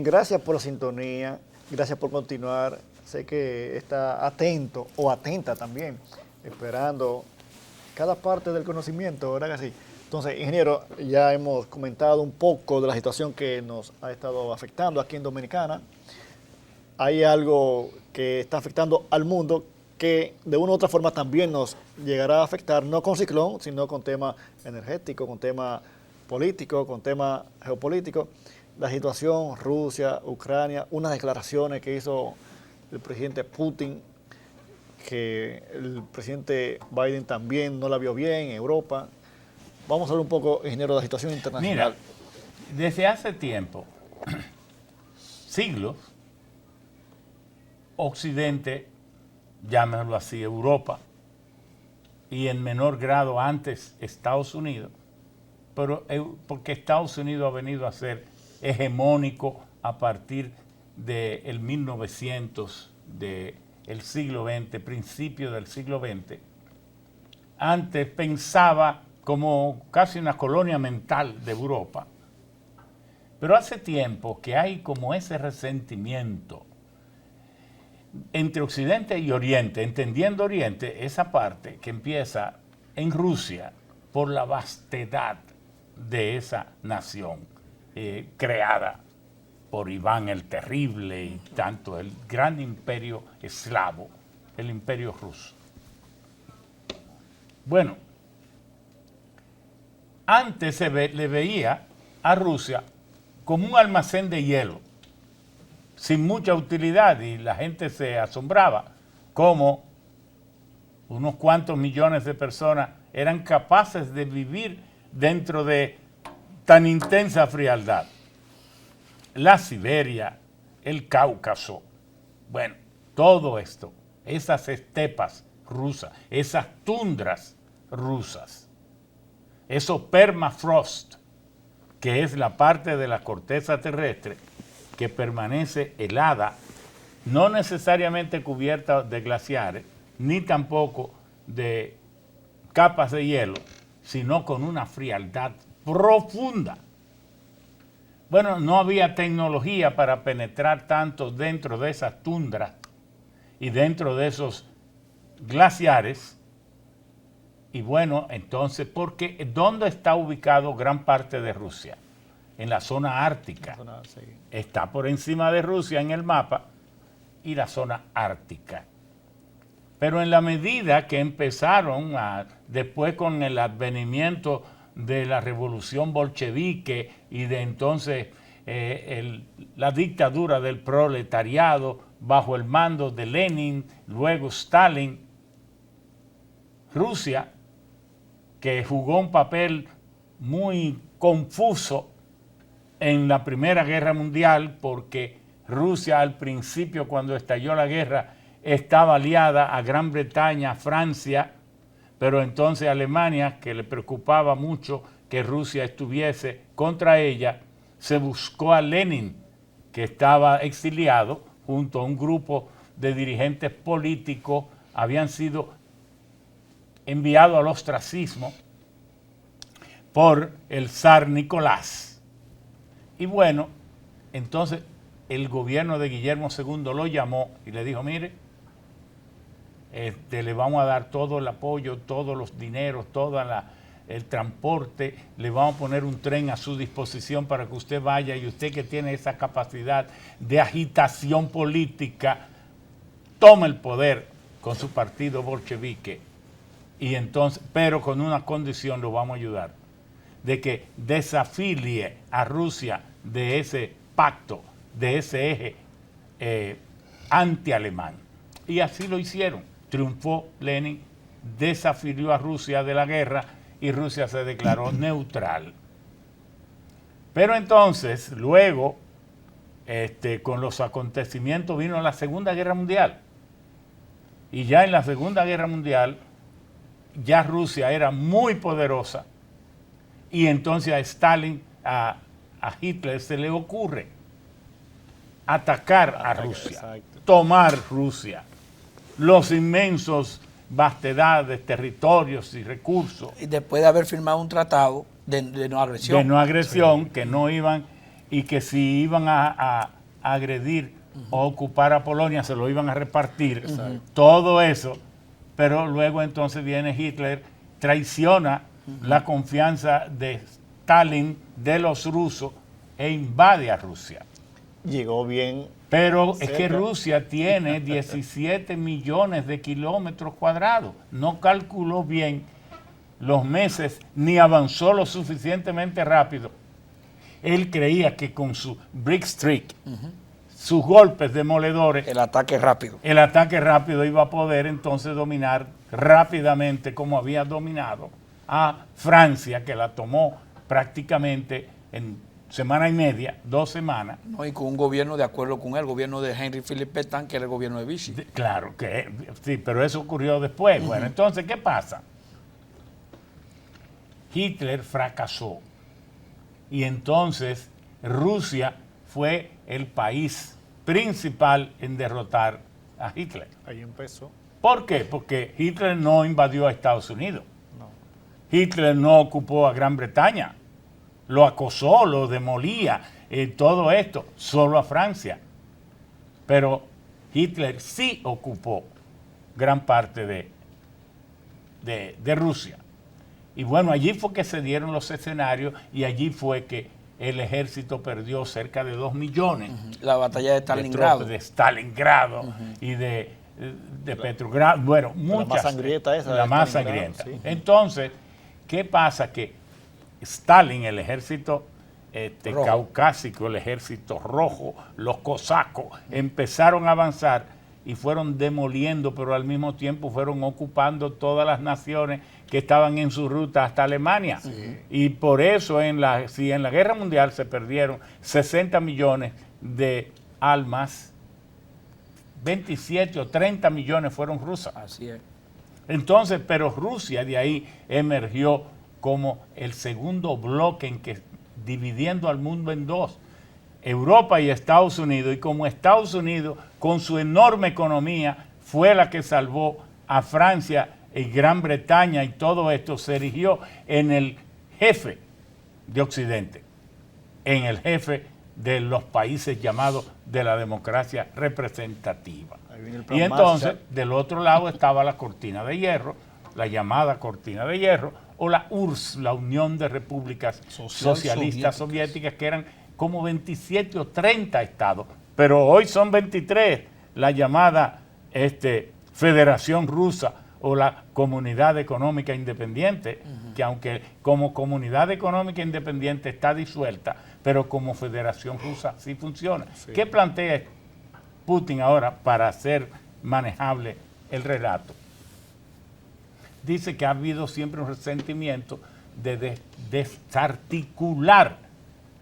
bien, gracias por la sintonía, gracias por continuar. Sé que está atento o atenta también, esperando cada parte del conocimiento, ¿verdad que sí? Entonces, ingeniero, ya hemos comentado un poco de la situación que nos ha estado afectando aquí en Dominicana. Hay algo que está afectando al mundo que de una u otra forma también nos llegará a afectar, no con ciclón, sino con tema energético, con tema político, con tema geopolítico. La situación Rusia, Ucrania, unas declaraciones que hizo el presidente Putin, que el presidente Biden también no la vio bien en Europa. Vamos a hablar un poco, ingeniero, de la situación internacional. Mira, desde hace tiempo, siglos, Occidente, llámelo así, Europa, y en menor grado antes Estados Unidos, pero porque Estados Unidos ha venido a ser hegemónico a partir del 1900, del siglo XX, principio del siglo XX. Antes pensaba como casi una colonia mental de Europa, pero hace tiempo que hay como ese resentimiento entre Occidente y Oriente, entendiendo Oriente, esa parte que empieza en Rusia por la vastedad de esa nación creada por Iván el Terrible y tanto el gran imperio eslavo, el imperio ruso. Bueno, antes le veía a Rusia como un almacén de hielo, sin mucha utilidad, y la gente se asombraba cómo unos cuantos millones de personas eran capaces de vivir dentro de tan intensa frialdad. La Siberia, el Cáucaso, bueno, todo esto, esas estepas rusas, esas tundras rusas, esos permafrost, que es la parte de la corteza terrestre que permanece helada, no necesariamente cubierta de glaciares, ni tampoco de capas de hielo, sino con una frialdad profunda. Bueno, no había tecnología para penetrar tanto dentro de esas tundras y dentro de esos glaciares. Y bueno, entonces, porque ¿dónde está ubicado gran parte de Rusia? En la zona ártica. Está por encima de Rusia en el mapa y la zona ártica. Pero en la medida que empezaron, después con el advenimiento de la revolución bolchevique y de entonces la dictadura del proletariado bajo el mando de Lenin, luego Stalin, Rusia, que jugó un papel muy confuso en la Primera Guerra Mundial, porque Rusia al principio, cuando estalló la guerra, estaba aliada a Gran Bretaña, a Francia, pero entonces Alemania, que le preocupaba mucho que Rusia estuviese contra ella, se buscó a Lenin, que estaba exiliado, junto a un grupo de dirigentes políticos, habían sido enviados al ostracismo por el zar Nicolás. Y bueno, entonces el gobierno de Guillermo II lo llamó y le dijo, mire, le vamos a dar todo el apoyo, todos los dineros, todo el transporte, le vamos a poner un tren a su disposición para que usted vaya, y usted que tiene esa capacidad de agitación política, tome el poder con su partido bolchevique, y entonces, pero con una condición, lo vamos a ayudar, de que desafilie a Rusia de ese pacto, de ese eje anti-alemán. Y así lo hicieron. Triunfó Lenin, desafilió a Rusia de la guerra y Rusia se declaró neutral. Pero entonces, luego, con los acontecimientos vino la Segunda Guerra Mundial. Y ya en la Segunda Guerra Mundial, ya Rusia era muy poderosa. Y entonces a Stalin, a Hitler, se le ocurre atacar a Rusia, tomar Rusia, los inmensos vastedades, territorios y recursos. Y después de haber firmado un tratado de no agresión. De no agresión, sí, que no iban. y que si iban a agredir o ocupar a Polonia se lo iban a repartir, todo eso, pero luego entonces viene Hitler, traiciona la confianza de Stalin, de los rusos, e invade a Rusia. Llegó bien. Pero cerca. Es que Rusia tiene 17 millones de kilómetros cuadrados. No calculó bien los meses ni avanzó lo suficientemente rápido. Él creía que con su Blitzkrieg, sus golpes demoledores, El ataque rápido. el ataque rápido iba a poder entonces dominar rápidamente como había dominado a Francia, que la tomó prácticamente en semana y media, 2 semanas. ¿No? Y con un gobierno de acuerdo con él, el gobierno de Henry Philippe Pétain, que era el gobierno de Vichy. Claro que sí, pero eso ocurrió después. Bueno, entonces, ¿qué pasa? Hitler fracasó y entonces Rusia fue el país principal en derrotar a Hitler. Ahí empezó. ¿Por qué? Porque Hitler no invadió a Estados Unidos. No. Hitler no ocupó a Gran Bretaña. Lo acosó, lo demolía, todo esto, solo a Francia. Pero Hitler sí ocupó gran parte de Rusia. Y bueno, allí fue que se dieron los escenarios y allí fue que el ejército perdió cerca de 2 millones. La batalla de Stalingrado. De Stalingrado y de Petrogrado. Bueno, muchas. La más sangrienta esa. La de más Stalingrado, sangrienta. sí. Entonces, ¿qué pasa? Que Stalin, el ejército caucásico, el ejército rojo, los cosacos, empezaron a avanzar y fueron demoliendo, pero al mismo tiempo fueron ocupando todas las naciones que estaban en su ruta hasta Alemania. Sí. Y por eso, si en la Guerra Mundial se perdieron 60 millones de almas, 27 o 30 millones fueron rusas. Así es. Entonces, pero Rusia de ahí emergió como el segundo bloque en que dividiendo al mundo en dos, Europa y Estados Unidos, y como Estados Unidos con su enorme economía fue la que salvó a Francia y Gran Bretaña y todo esto, se erigió en el jefe de Occidente, en el jefe de los países llamados de la democracia representativa. Y entonces del otro lado estaba la cortina de hierro, la llamada cortina de hierro, o la URSS, la Unión de Repúblicas Socialistas Soviéticas, que eran como 27 o 30 estados, pero hoy son 23, la llamada Federación Rusa o la Comunidad Económica Independiente, que aunque como Comunidad Económica Independiente está disuelta, pero como Federación Rusa sí funciona. Sí. ¿Qué plantea Putin ahora para hacer manejable el relato? Dice que ha habido siempre un resentimiento de desarticular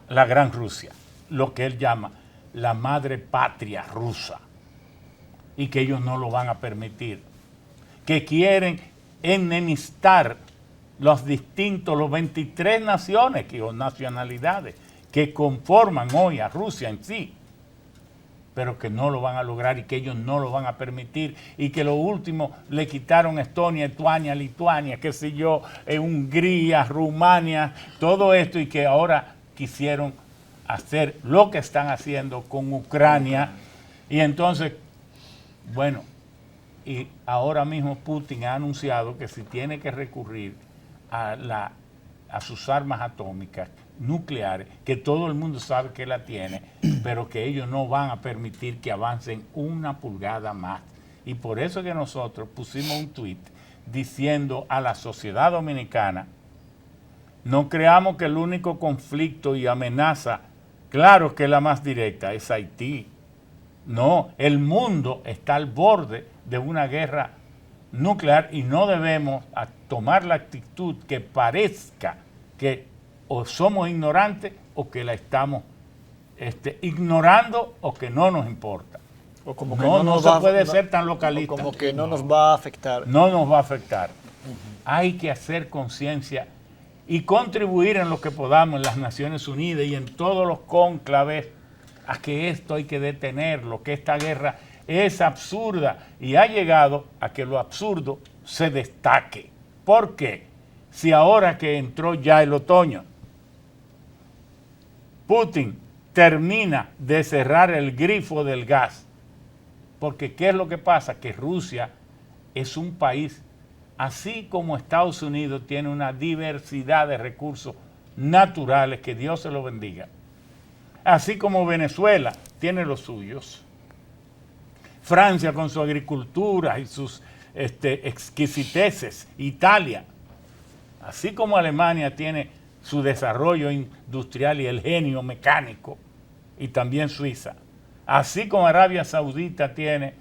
la Gran Rusia, lo que él llama la madre patria rusa, y que ellos no lo van a permitir, que quieren enemistar los 23 naciones o nacionalidades que conforman hoy a Rusia en sí, pero que no lo van a lograr y que ellos no lo van a permitir, y que lo último le quitaron Estonia, Lituania, qué sé yo, Hungría, Rumania, todo esto, y que ahora quisieron hacer lo que están haciendo con Ucrania. Y entonces, bueno, y ahora mismo Putin ha anunciado que si tiene que recurrir a sus armas atómicas, nucleares, que todo el mundo sabe que la tiene, pero que ellos no van a permitir que avancen una pulgada más. Y por eso que nosotros pusimos un tuit diciendo a la sociedad dominicana: no creamos que el único conflicto y amenaza, claro que la más directa, es Haití. No, el mundo está al borde de una guerra nuclear y no debemos tomar la actitud que parezca que o somos ignorantes o que la estamos ignorando o que no nos importa. O como que no se puede ser tan localista. O como que no nos va a afectar. No nos va a afectar. Hay que hacer conciencia y contribuir en lo que podamos en las Naciones Unidas y en todos los cónclaves a que esto hay que detenerlo, que esta guerra es absurda y ha llegado a que lo absurdo se destaque. ¿Por qué? Si ahora que entró ya el otoño, Putin termina de cerrar el grifo del gas. Porque ¿qué es lo que pasa? Que Rusia es un país, así como Estados Unidos tiene una diversidad de recursos naturales, que Dios se lo bendiga. Así como Venezuela tiene los suyos. Francia con su agricultura y sus exquisiteces. Italia. Así como Alemania tiene su desarrollo industrial y el genio mecánico. Y también Suiza. Así como Arabia Saudita tiene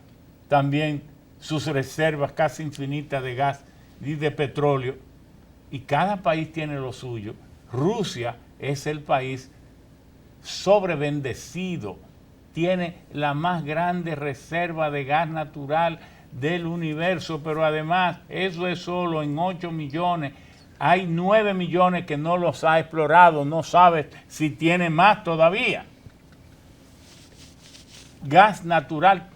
también sus reservas casi infinitas de gas y de petróleo. Y cada país tiene lo suyo. Rusia es el país sobrebendecido, tiene la más grande reserva de gas natural del universo, pero además eso es solo en 8 millones. Hay 9 millones que no los ha explorado, no sabe si tiene más todavía. Gas natural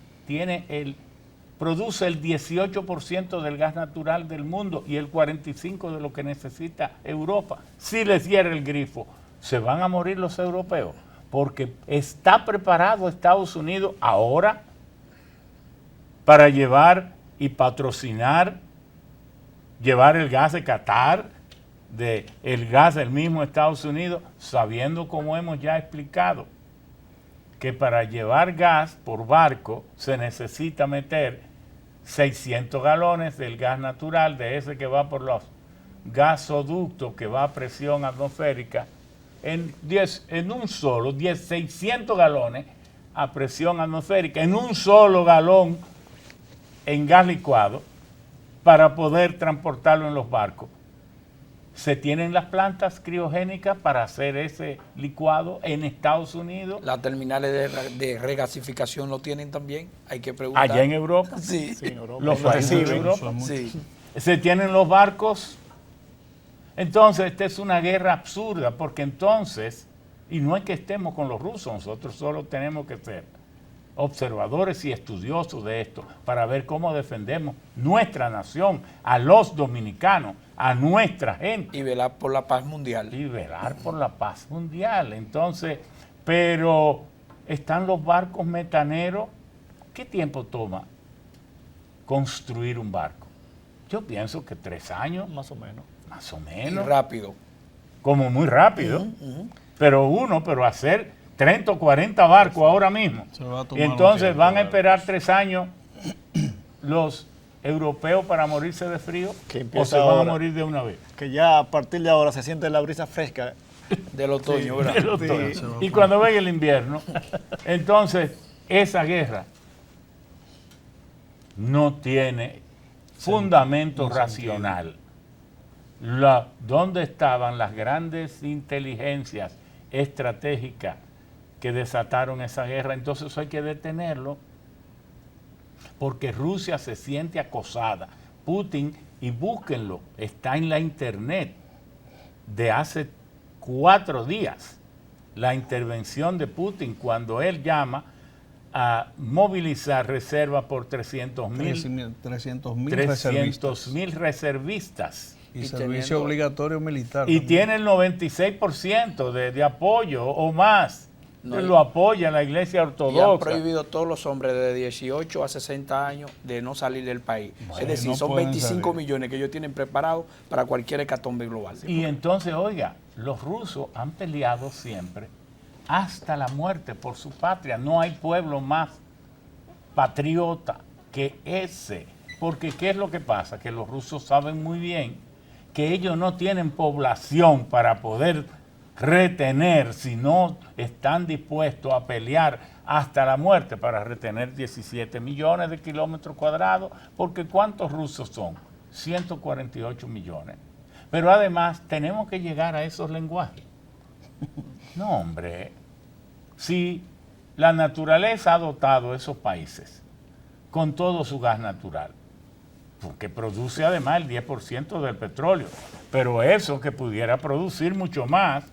produce el 18% del gas natural del mundo y el 45% de lo que necesita Europa. Si les cierra el grifo, se van a morir los europeos, porque está preparado Estados Unidos ahora para llevar y patrocinar, llevar el gas de Qatar, el gas del mismo Estados Unidos, sabiendo, como hemos ya explicado, que para llevar gas por barco se necesita meter 600 galones del gas natural, de ese que va por los gasoductos, que va a presión atmosférica, en 600 galones a presión atmosférica, en un solo galón en gas licuado, para poder transportarlo en los barcos. Se tienen las plantas criogénicas para hacer ese licuado en Estados Unidos. Las terminales de regasificación lo tienen también, hay que preguntar. Allá en Europa. Sí, Sí, en Europa. Los países de Europa. sí. Se tienen los barcos. Entonces, esta es una guerra absurda, porque entonces, y no es que estemos con los rusos, nosotros solo tenemos que ser observadores y estudiosos de esto para ver cómo defendemos nuestra nación, a los dominicanos, a nuestra gente. Y velar por la paz mundial. Y velar por la paz mundial. Entonces, pero están los barcos metaneros. ¿Qué tiempo toma construir un barco? Yo pienso que 3 años. Más o menos. Más o Y menos. rápido. Como muy rápido. Pero hacer 30 o 40 barcos ahora mismo. Y entonces van a esperar 3 años los europeos para morirse de frío, Que o empieza se van ahora. a morir de una vez. Que ya a partir de ahora se siente la brisa fresca. Del otoño, ¿verdad? Del otoño. Y cuando venga el invierno, entonces esa guerra no tiene fundamento racional. ¿Dónde estaban las grandes inteligencias estratégicas que desataron esa guerra? Entonces eso hay que detenerlo, porque Rusia se siente acosada. Putin, y búsquenlo, está en la internet de hace 4 días, la intervención de Putin cuando él llama a movilizar reservas por 300.000 reservistas. Y servicio obligatorio militar. Y también. tiene el 96% de apoyo o más. No, Lo apoya la Iglesia Y han Ortodoxa. prohibido a todos los hombres de 18 a 60 años de no salir del país. Es decir, no son pueden 25 salir. millones que ellos tienen preparados para cualquier hecatombe global. Y entonces, oiga, los rusos han peleado siempre hasta la muerte por su patria. No hay pueblo más patriota que ese. Porque ¿qué es lo que pasa? Que los rusos saben muy bien que ellos no tienen población para poder retener, si no están dispuestos a pelear hasta la muerte para retener 17 millones de kilómetros cuadrados, porque ¿cuántos rusos son? 148 millones. Pero además tenemos que llegar a esos lenguajes. No, hombre, si la naturaleza ha dotado a esos países con todo su gas natural, porque produce además el 10% del petróleo, pero eso que pudiera producir mucho más,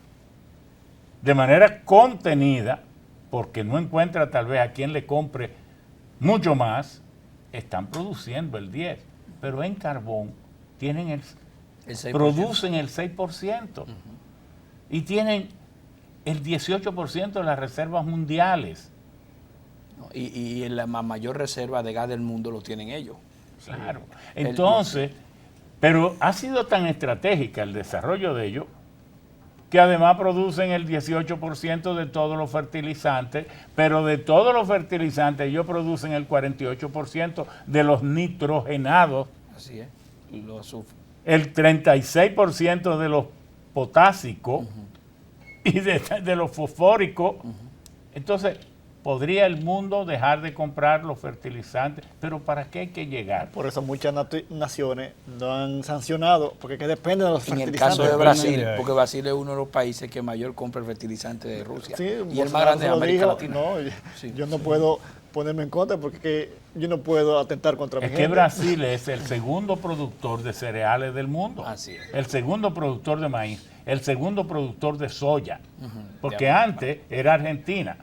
de manera contenida, porque no encuentra tal vez a quien le compre mucho más, están produciendo el 10%, pero en carbón tienen El 6%. producen el 6%. Y tienen el 18% de las reservas mundiales. ¿no? Y la mayor reserva de gas del mundo lo tienen ellos. Claro. Entonces, pero ha sido tan estratégica el desarrollo de ellos que además producen el 18% de todos los fertilizantes, pero de todos los fertilizantes ellos producen el 48% de los nitrogenados, Así es. Y lo azufre. el 36% de los potásicos y de los fosfóricos. Entonces, ¿podría el mundo dejar de comprar los fertilizantes? Pero ¿para qué hay que llegar? Por eso muchas naciones no han sancionado, porque es que depende de los En el fertilizantes. caso de Depende Brasil, de ahí. porque Brasil es uno de los países que mayor compra el fertilizante de Rusia. Sí, y el más Bolsonaro grande de lo América dijo, Latina. No, Sí. yo no puedo ponerme en contra porque es que yo no puedo atentar contra mi Es que gente. Brasil es el segundo productor de cereales del mundo. Así es. El segundo productor de maíz, el segundo productor de soya. Porque De antes era Argentina.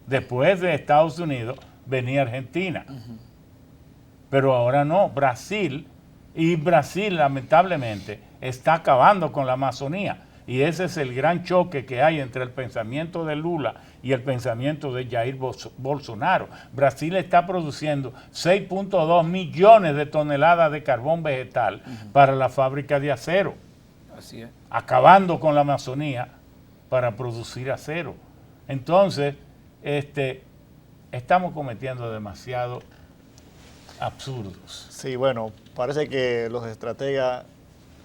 Después de Estados Unidos venía Argentina. Pero ahora no, Brasil, y Brasil lamentablemente está acabando con la Amazonía. Y ese es el gran choque que hay entre el pensamiento de Lula y el pensamiento de Jair Bolsonaro. Brasil está produciendo 6.2 millones de toneladas de carbón vegetal para la fábrica de acero, Así es. acabando con la Amazonía para producir acero. Entonces, estamos cometiendo demasiados absurdos. Sí, bueno, parece que los estrategas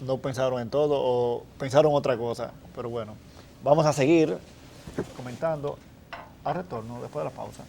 no pensaron en todo o pensaron otra cosa, pero bueno, vamos a seguir comentando al retorno después de la pausa.